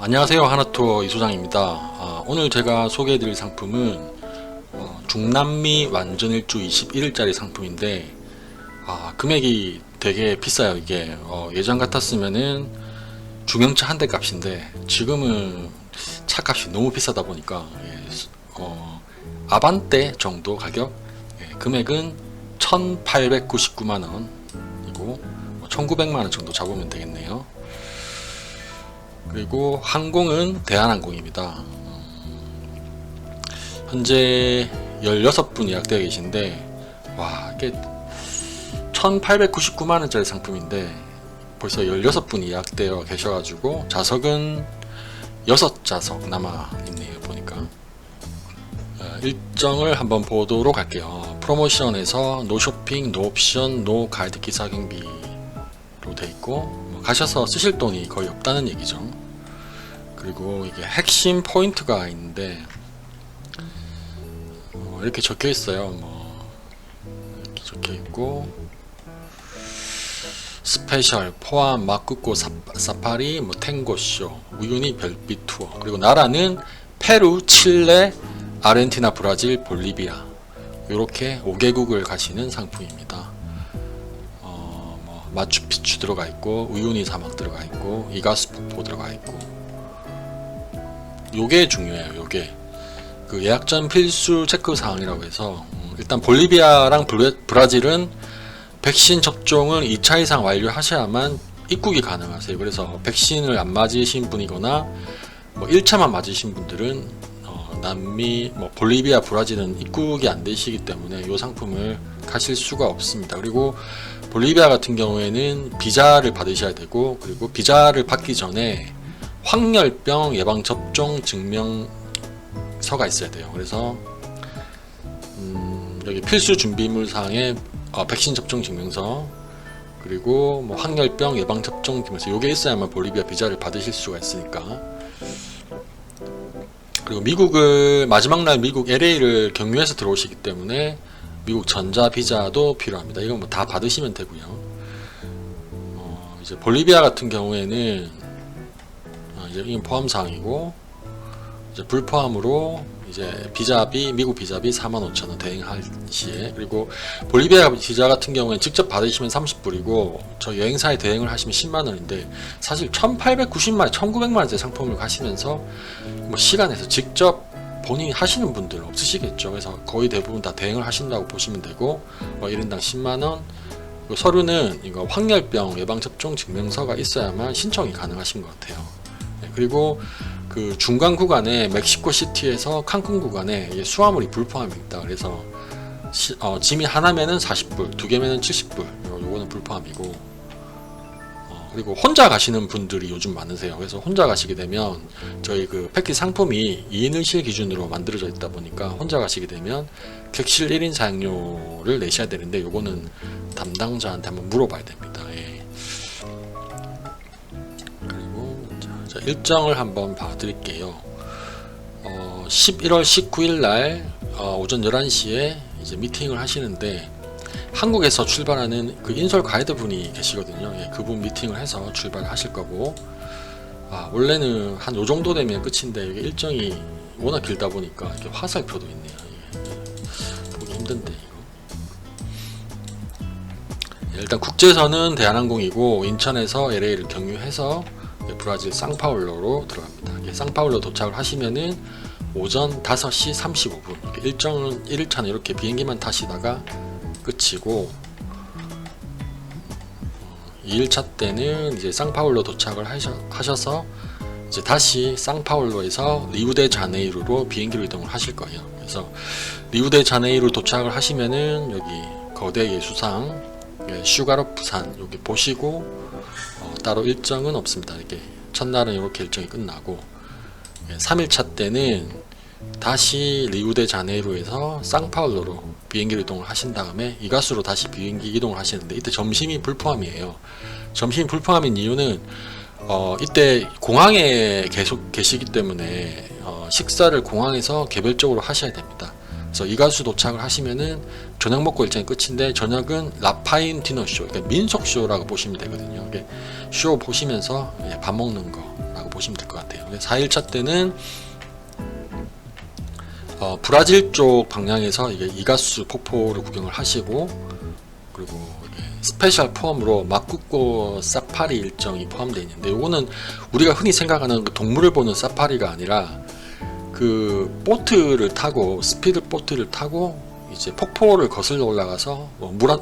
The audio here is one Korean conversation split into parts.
안녕하세요, 하나투어 이소장입니다. 오늘 제가 소개해드릴 상품은 중남미 완전일주 21일짜리 상품인데 금액이 되게 비싸요. 이게 예전 같았으면은 중형차 한 대 값인데 지금은 차 값이 너무 비싸다 보니까 아반떼 정도 가격, 금액은 1899만원이고 1900만원 정도 잡으면 되겠네요. 그리고 항공은 대한항공입니다. 현재 16분 예약되어 계신데, 이게 1899만원짜리 상품인데 벌써 16분이 예약되어 계셔가지고 좌석은 6좌석 남아있네요. 보니까 일정을 한번 보도록 할게요. 프로모션에서 노 쇼핑, 노 옵션, 노 가이드 기사 경비로 되어있고, 가셔서 쓰실 돈이 거의 없다는 얘기죠. 그리고 이게 핵심 포인트가 있는데 이렇게 적혀 있어요. 이렇게 적혀 있고, 스페셜 포함 막국고 사파리, 탱고쇼, 우유니 별빛 투어, 그리고 나라는 페루, 칠레, 아르헨티나, 브라질, 볼리비아, 이렇게 5개국을 가시는 상품입니다. 마추픽추 들어가 있고, 우유니 사막 들어가 있고, 이가수 폭포 들어가 있고. 요게 중요해요. 요게 그 예약 전 필수 체크 사항이라고 해서, 일단 볼리비아랑 브라질은 백신 접종을 2차 이상 완료하셔야만 입국이 가능하세요. 그래서 백신을 안 맞으신 분이거나 1차만 맞으신 분들은 남미, 볼리비아, 브라질은 입국이 안 되시기 때문에 이 상품을 가실 수가 없습니다. 그리고 볼리비아 같은 경우에는 비자를 받으셔야 되고, 그리고 비자를 받기 전에 황열병 예방접종 증명서가 있어야 돼요. 그래서 여기 필수 준비물 사항에 백신 접종 증명서, 그리고 황열병 예방접종 증명서, 요게 있어야만 볼리비아 비자를 받으실 수가 있으니까. 그리고 미국을 마지막 날 미국 LA를 경유해서 들어오시기 때문에 미국 전자 비자도 필요합니다. 이건 다 받으시면 되고요. 이제 볼리비아 같은 경우에는 이제 이건 포함 사항이고, 이제 불포함으로 이제 비자비, 미국 비자비 45,000원 대행할 시에, 그리고 볼리비아 비자 같은 경우에는 직접 받으시면 30불이고 저 여행사에 대행을 하시면 10만원인데, 사실 1890만원, 1900만원짜리 상품을 가시면서 시간에서 직접 본인이 하시는 분들은 없으시겠죠. 그래서 거의 대부분 다 대행을 하신다고 보시면 되고, 1인당 10만원, 서류는 이거 황열병 예방접종 증명서가 있어야만 신청이 가능하신 것 같아요. 그리고 그 중간 구간에 멕시코 시티에서 칸쿤 구간에 수화물이 불포함입니다. 그래서 짐이 하나면은 40불, 두 개면은 70불, 요거는 불포함이고, 그리고 혼자 가시는 분들이 요즘 많으세요. 그래서 혼자 가시게 되면 저희 그 패키지 상품이 2인 의실 기준으로 만들어져 있다 보니까 혼자 가시게 되면 객실 1인 사용료를 내셔야 되는데, 요거는 담당자한테 한번 물어봐야 됩니다. 그리고 자, 일정을 한번 봐드릴게요. 11월 19일 날 오전 11시에 이제 미팅을 하시는데, 한국에서 출발하는 그 인솔 가이드 분이 계시거든요. 그분 미팅을 해서 출발하실 거고, 원래는 한 요 정도 되면 끝인데 이게 일정이 워낙 길다 보니까 이렇게 화살표도 있네요. 보기 힘든데 이거. 일단 국제선은 대한항공이고, 인천에서 LA를 경유해서 브라질 상파울로로 들어갑니다. 상파울로 도착을 하시면은 오전 5시 35분. 일정은 1일차는 이렇게 비행기만 타시다가 끝이고, 2일차 때는 이제 상파울로 도착을 하셔서 이제 다시 상파울로에서 리우데자네이루로 비행기로 이동을 하실 거예요. 그래서 리우데자네이루 도착을 하시면은 여기 거대 예수상, 슈가로프산 여기 보시고, 따로 일정은 없습니다. 이렇게 첫날은 이렇게 일정이 끝나고, 3일차 때는 다시 리우데자네이루에서 상파울로로 비행기로 이동을 하신 다음에 이가수로 다시 비행기 이동을 하시는데, 이때 점심이 불포함이에요. 점심이 불포함인 이유는 이때 공항에 계속 계시기 때문에 식사를 공항에서 개별적으로 하셔야 됩니다. 그래서 이가수 도착을 하시면은 저녁 먹고 일정이 끝인데, 저녁은 라파인 디너쇼, 그러니까 민속쇼라고 보시면 되거든요. 쇼 보시면서 밥 먹는 거라고 보시면 될 것 같아요. 4일차 때는 브라질 쪽 방향에서 이게 이가수 폭포를 구경을 하시고, 그리고 스페셜 포함으로 마쿠코 사파리 일정이 포함되어 있는데, 이거는 우리가 흔히 생각하는 그 동물을 보는 사파리가 아니라 그 보트를 타고, 스피드 보트를 타고 이제 폭포를 거슬러 올라가서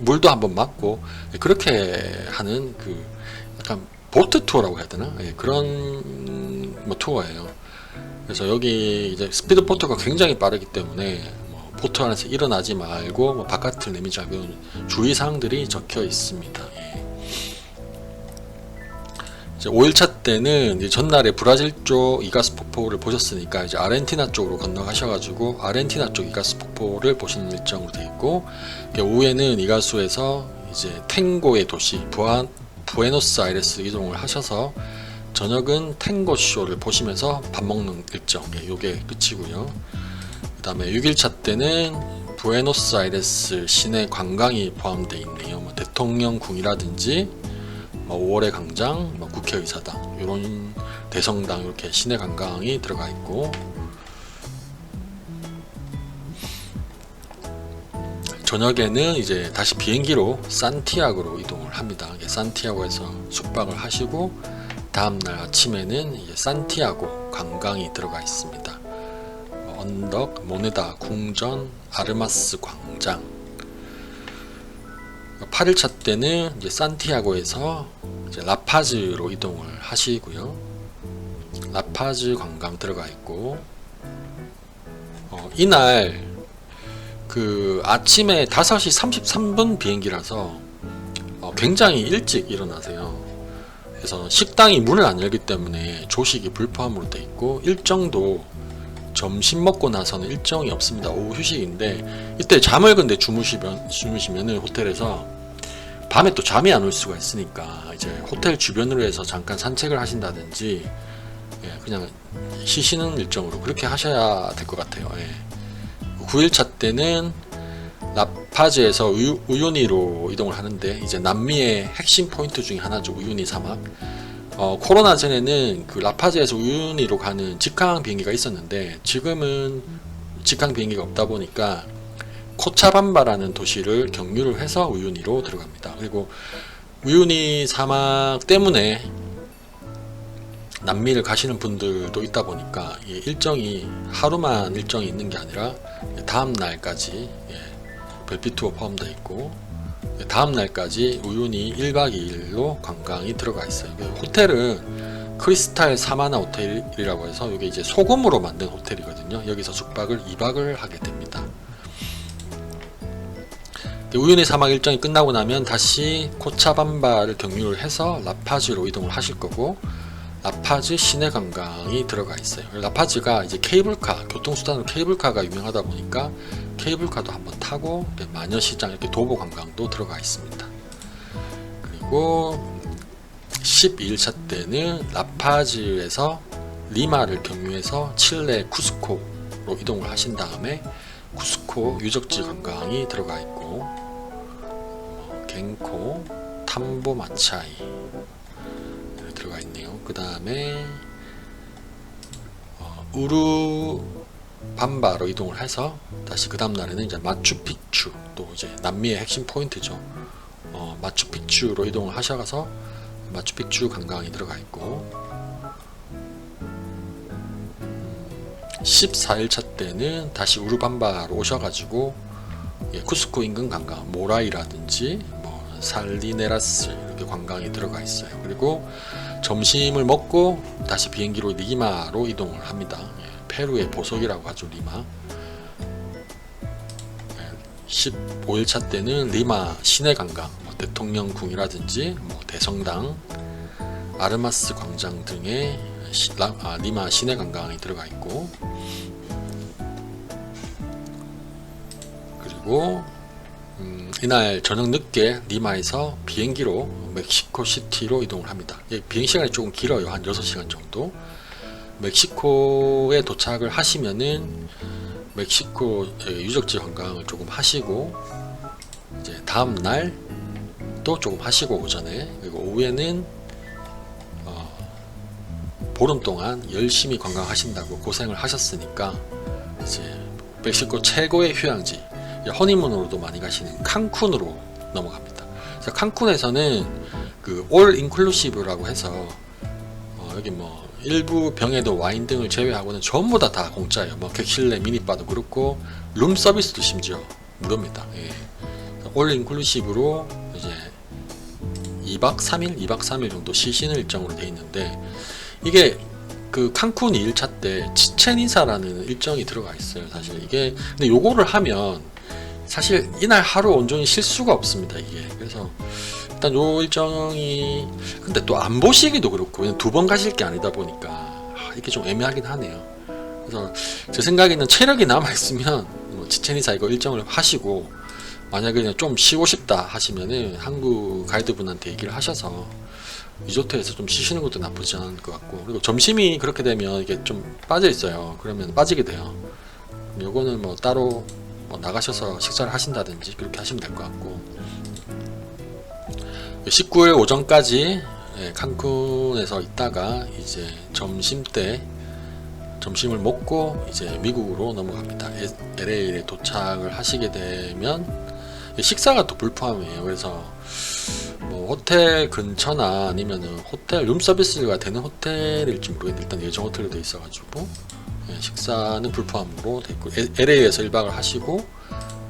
물도 한번 맞고 그렇게 하는 그 약간 보트 투어라고 해야 되나? 그런 투어예요. 그래서 여기 이제 스피드 보트가 굉장히 빠르기 때문에 보트 안에서 일어나지 말고 바깥을 내밀지 말고 주의사항들이 적혀 있습니다. 이제 5일차 때는 이제 전날에 브라질 쪽 이가수 폭포를 보셨으니까 이제 아르헨티나 쪽으로 건너가셔가지고 아르헨티나 쪽 이가수 폭포를 보시는 일정으로 되어 있고, 오후에는 이가수에서 이제 탱고의 도시 부에노스아이레스 이동을 하셔서 저녁은 탱고 쇼를 보시면서 밥 먹는 일정, 요게 끝이고요. 그 다음에 6일차 때는 부에노스아이레스 시내 관광이 포함되어 있네요. 대통령궁이라든지 5월의 광장, 국회의사당, 이런 대성당, 이렇게 시내 관광이 들어가 있고, 저녁에는 이제 다시 비행기로 산티아고로 이동을 합니다. 산티아고에서 숙박을 하시고 다음날 아침에는 이제 산티아고 관광이 들어가 있습니다. 언덕, 모네다 궁전, 아르마스 광장. 8일차 때는 이제 산티아고에서 이제 라파즈로 이동을 하시고요. 라파즈 관광 들어가 있고, 이날 그 아침에 5시 33분 비행기라서 굉장히 일찍 일어나세요. 그래서 식당이 문을 안 열기 때문에 조식이 불포함으로 돼 있고, 일정도 점심 먹고 나서는 일정이 없습니다. 오후 휴식인데, 이때 잠을 근데 주무시면은 호텔에서 밤에 또 잠이 안 올 수가 있으니까 이제 호텔 주변으로 해서 잠깐 산책을 하신다든지 그냥 쉬시는 일정으로 그렇게 하셔야 될 것 같아요. 9일차 때는 라파즈에서 우유니로 이동을 하는데, 이제 남미의 핵심 포인트 중에 하나죠. 우유니 사막. 코로나 전에는 그 라파즈에서 우유니로 가는 직항 비행기가 있었는데, 지금은 직항 비행기가 없다 보니까 코차밤바라는 도시를 경유를 해서 우유니로 들어갑니다. 그리고 우유니 사막 때문에 남미를 가시는 분들도 있다 보니까 일정이 하루만 일정이 있는 게 아니라 다음 날까지 별빛 투어 포함되어 있고, 다음 날까지 우유니 1박 2일로 관광이 들어가 있어요. 호텔은 크리스탈 사마나 호텔이라고 해서 이게 이제 소금으로 만든 호텔이거든요. 여기서 숙박을 2박을 하게 됩니다. 우유니 사막 일정이 끝나고 나면 다시 코차밤바를 경유를 해서 라파즈로 이동을 하실 거고, 라파즈 시내 관광이 들어가 있어요. 라파즈가 이제 케이블카, 교통수단으로 케이블카가 유명하다 보니까 케이블카도 한번 타고 마녀시장, 이렇게 도보 관광도 들어가 있습니다. 그리고 12일차 때는 라파즈에서 리마를 경유해서 칠레 쿠스코로 이동을 하신 다음에 쿠스코 유적지 관광이 들어가 있고, 겐코, 탐보 마차이 들어가 있네요. 그 다음에 우루밤바로 이동을 해서 다시 그 다음 날에는 이제 마추픽추, 또 이제 남미의 핵심 포인트죠. 마추픽추로 이동을 하셔서 마추픽추 관광이 들어가 있고, 14일차 때는 다시 우루밤바로 오셔가지고 쿠스코 인근 관광, 모라이라든지 살리네라스 이렇게 관광이 들어가 있어요. 그리고 점심을 먹고 다시 비행기로 리마로 이동을 합니다. 페루의 보석이라고 하죠, 리마. 15일차 때는 리마 시내 관광, 대통령궁이라든지 대성당, 아르마스 광장 등의 리마 시내 관광이 들어가 있고, 그리고 이날 저녁 늦게 리마에서 비행기로 멕시코 시티로 이동을 합니다. 비행 시간이 조금 길어요. 한 6시간 정도. 멕시코에 도착을 하시면은 멕시코 유적지 관광을 조금 하시고, 이제 다음 날 또 조금 하시고 오전에, 그리고 오후에는 보름 동안 열심히 관광하신다고 고생을 하셨으니까 이제 멕시코 최고의 휴양지 허니문으로도 많이 가시는 칸쿤으로 넘어갑니다. 그래서 칸쿤에서는 그 올 인클루시브라고 해서 여기 뭐 일부 병에도 와인 등을 제외하고는 전부 다 공짜예요. 뭐 객실내 미니바도 그렇고 룸 서비스도 심지어 무료입니다. 예. 올 인클루시브로 이제 2박 3일 정도 쉬시는 일정으로 돼 있는데 이게 그 칸쿤 2일차 때 치첸이사라는 일정이 들어가 있어요. 사실 이게 근데 요거를 하면 사실 이날 하루 온종일 쉴 수가 없습니다. 이게 그래서 일단 요 일정이 근데 또 안 보시기도 그렇고 그냥 2번 가실 게 아니다 보니까 이게 좀 애매하긴 하네요. 그래서 제 생각에는 체력이 남아 있으면 뭐 치첸이사 이거 일정을 하시고 만약에 그냥 좀 쉬고 싶다 하시면은 한국 가이드분한테 얘기를 하셔서 리조트에서 좀 쉬시는 것도 나쁘지 않을 것 같고 그리고 점심이 그렇게 되면 이게 좀 빠져 있어요. 그러면 빠지게 돼요. 요거는 뭐 따로 뭐 나가셔서 식사를 하신다든지 그렇게 하시면 될 것 같고 19일 오전까지 칸쿤에서 있다가 이제 점심때 점심을 먹고 이제 미국으로 넘어갑니다. LA에 도착을 하시게 되면 식사가 또 불포함이에요. 그래서 뭐 호텔 근처나 아니면은 호텔 룸 서비스가 되는 호텔일지 모르겠는데 일단 예정 호텔로 돼 있어가지고 식사는 불포함으로 돼 있고 LA에서 1박을 하시고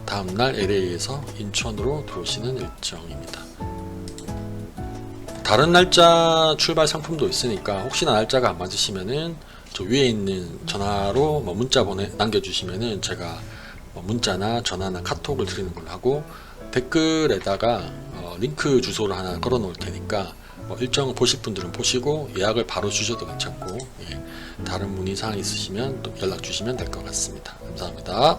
다음날 LA에서 인천으로 들어오시는 일정입니다. 다른 날짜 출발 상품도 있으니까 혹시나 날짜가 안 맞으시면은 저 위에 있는 전화로 뭐 문자 남겨주시면은 제가 뭐 문자나 전화나 카톡을 드리는 걸로 하고 댓글에다가 링크 주소를 하나 걸어 놓을 테니까 뭐 일정 보실 분들은 보시고 예약을 바로 주셔도 괜찮고 다른 문의 사항 있으시면 또 연락 주시면 될 것 같습니다. 감사합니다.